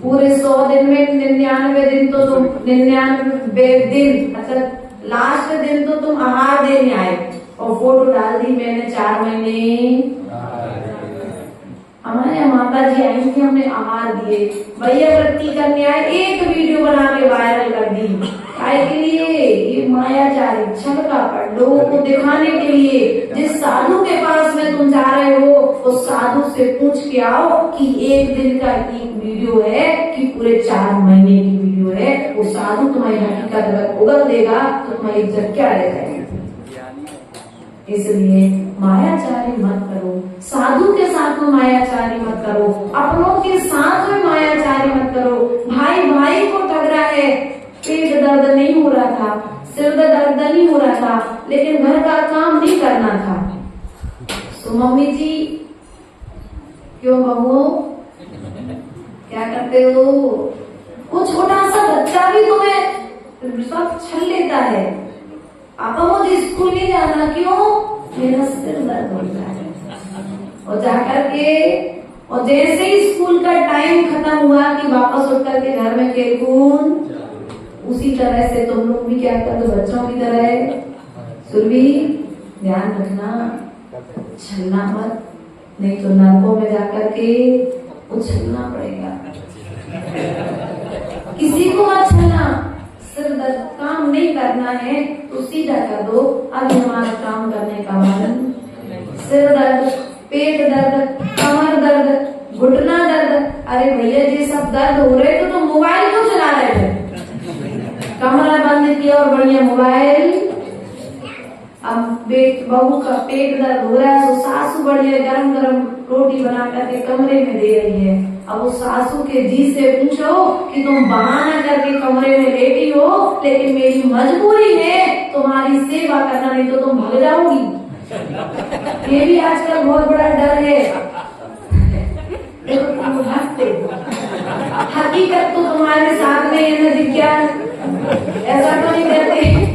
पूरे 100 दिन में 99 दिन तो तुम 99 दिन, अच्छा लास्ट दिन तो तुम आहार देने आए और फोटो डाल दी मैंने 4 महीने। हमारे माता जी आई थी, हमने आहार दिए, भैया व्रती करने आए, एक वीडियो बना के वायरल कर दी। काय के लिए? ये मायाचारी छलका पर लोगों को दिखाने के लिए। जिस साधु के पास में तुम जा रहे हो, उस साधु से पूछ के आओ कि एक दिन का एक वीडियो है कि पूरे 4 महीने की वीडियो है। वो साधु तुम्हारी हकीकत अगर उगल देगा तो तुम्हारी इज्जत क्या रह जाएगी। इसलिए मायाचारी मत करो, साधु के साथ में मायाचारी मत करो, अपनों के साथ में मायाचारी मत करो। भाई भाई को ठग रहा है, पेट दर्द नहीं हो रहा था, सिर दर्द नहीं हो रहा था, लेकिन घर का काम नहीं करना था। तो मम्मी जी क्यों बहू क्या करते हो? वो छोटा सा बच्चा भी तुम्हें सब छल लेता है। पापा मुझे स्कूल नहीं जाना, क्यों? मेरा सिर दर्द होता है। और जाकर के और जैसे ही स्कूल का टाइम खत्म हुआ कि वापस उठ करके घर में खेलकूद, उसी तरह से तुम लोग भी क्या कर दो बच्चों की तरह। सुरभि ध्यान रखना, छलना मत, नहीं तो नरकों में जाकर के उछलना पड़ेगा। किसी को मत छलना, सिर दर्द काम नहीं करना है तो सीधा कर दो। अभी हमारा काम करने का मन, सिर दर्द, पेट दर्द, कमर दर्द, घुटना दर्द, अरे भैया ये सब दर्द हो रहे तो तुम मोबाइल क्यों चला रहे थे? कमरा बंद किया और बढ़िया मोबाइल। अब बहू का पेट दर्द हो रहा है तो सासू बढ़िया गरम गरम रोटी बना करके कमरे में दे रही है। अब उस सासू के जी से पूछो कि तुम बहाना करके कमरे में लेटी हो, लेकिन मेरी मजबूरी है तुम्हारी सेवा करना, नहीं तो तुम भाग जाओगी। ये भी आजकल बहुत बड़ा डर है। देखो तुम हंसते, हकीकत तो तुम्हारे साथ में है ना जिज्ञान, ऐसा तो नहीं करते।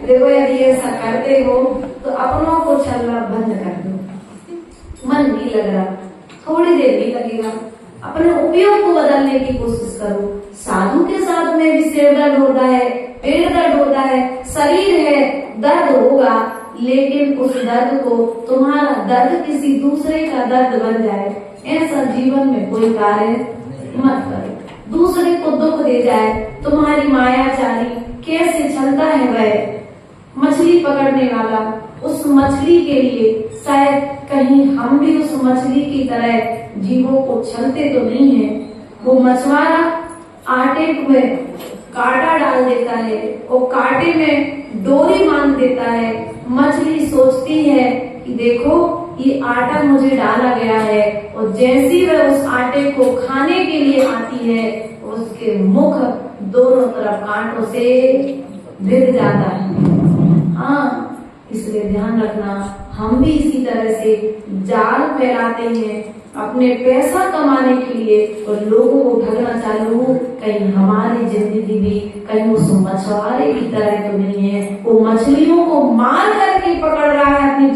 देखो यदि ऐसा करते हो तो अपनों को छलना बंद कर दो। मन नहीं लग रहा, थोड़ी देर नहीं लगेगा, अपने उपयोग को बदलने की कोशिश करो। साधु के साथ में भी सिर दर्द होता है, पेट दर्द होता है, शरीर है, दर्द होगा, लेकिन उस दर्द को तुम्हारा दर्द किसी दूसरे का दर्द बन जाए, ऐसा जीवन में कोई कार्य मत करो। दूसरे को दुख दे जाए, तुम्हारी मायाचारी कैसे चलता है वह मछली पकड़ने वाला, उस मछली के लिए शायद कहीं हम भी उस मछली की तरह जीवों को छलते तो नहीं है। वो मछुआरा आटे में कांटा डाल देता है, वो कांटे में डोरी बांध देता है। मछली सोचती है कि देखो ये आटा मुझे डाला गया है, और जैसी वह उस आटे को खाने के लिए आती है, उसके मुख दोनों तरफ कांटों से भिड़ जाता है। हाँ, इसलिए ध्यान रखना, हम भी इसी तरह से जाल फैलाते हैं अपने पैसा कमाने के लिए और लोगों को ठगना चालू। कहीं हमारी जिंदगी भी कहीं उस मछुआरे की तरह तो नहीं है, वो मछलियों को मार करके पकड़ रहा है, अपनी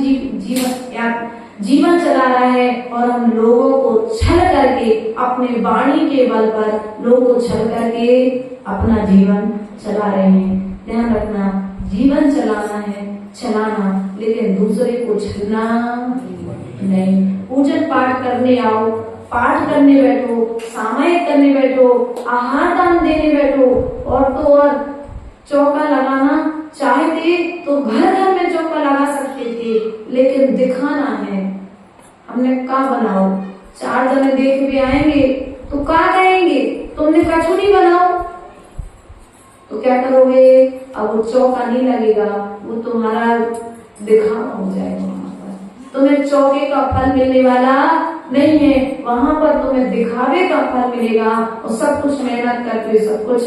जीवन चला रहा है, और हम लोगों को छल करके अपने वाणी के बल पर लोगों को छल करके अपना जीवन चला रहे हैं। ध्यान रखना, जीवन चलाना है चलाना, लेकिन दूसरे को छलना नहीं। पूजन पाठ करने आओ, पाठ करने बैठो, सामायिक करने बैठो, आहार दान देने बैठो, और तो और चौका लगाना चाहते तो घर घर में चौका लगा सकते थे, लेकिन दिखाना है। हमने का बनाओ, 4 जने देख भी आएंगे तो क्या कहेंगे, तुमने कचौड़ी बनाओ, तो क्या करोगे? अब वो चौका नहीं लगेगा, वो तुम्हारा दिखावा हो जाएगा। वहां पर तुम्हें चौके का फल मिलने वाला नहीं है, वहां पर तुम्हें दिखावे का फल मिलेगा, और सब कुछ मेहनत करके सब कुछ।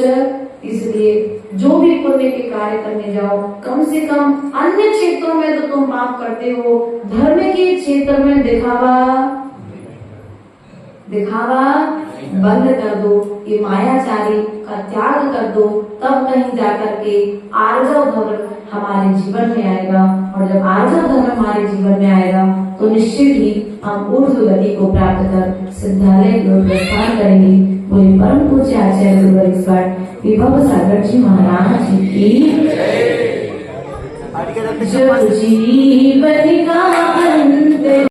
इसलिए जो भी पुण्य के कार्य करने जाओ, कम से कम अन्य क्षेत्रों में तो तुम पाप करते हो, धर्म के क्षेत्र में दिखावा बंद कर दो, ये मायाचारी का त्याग कर दो, तब कहीं जाकर के आर्जव धर्म हमारे जीवन में आएगा। और जब आर्जव धर्म हमारे जीवन में आएगा तो निश्चित ही हम ऊर्ध्व गति को प्राप्त कर सिद्धालय की ओर प्रस्थान करेंगे। बोले परम पूज्य आचार्य गुरुवर विभव सागर जी महाराज जी की जय। जीवन का अंत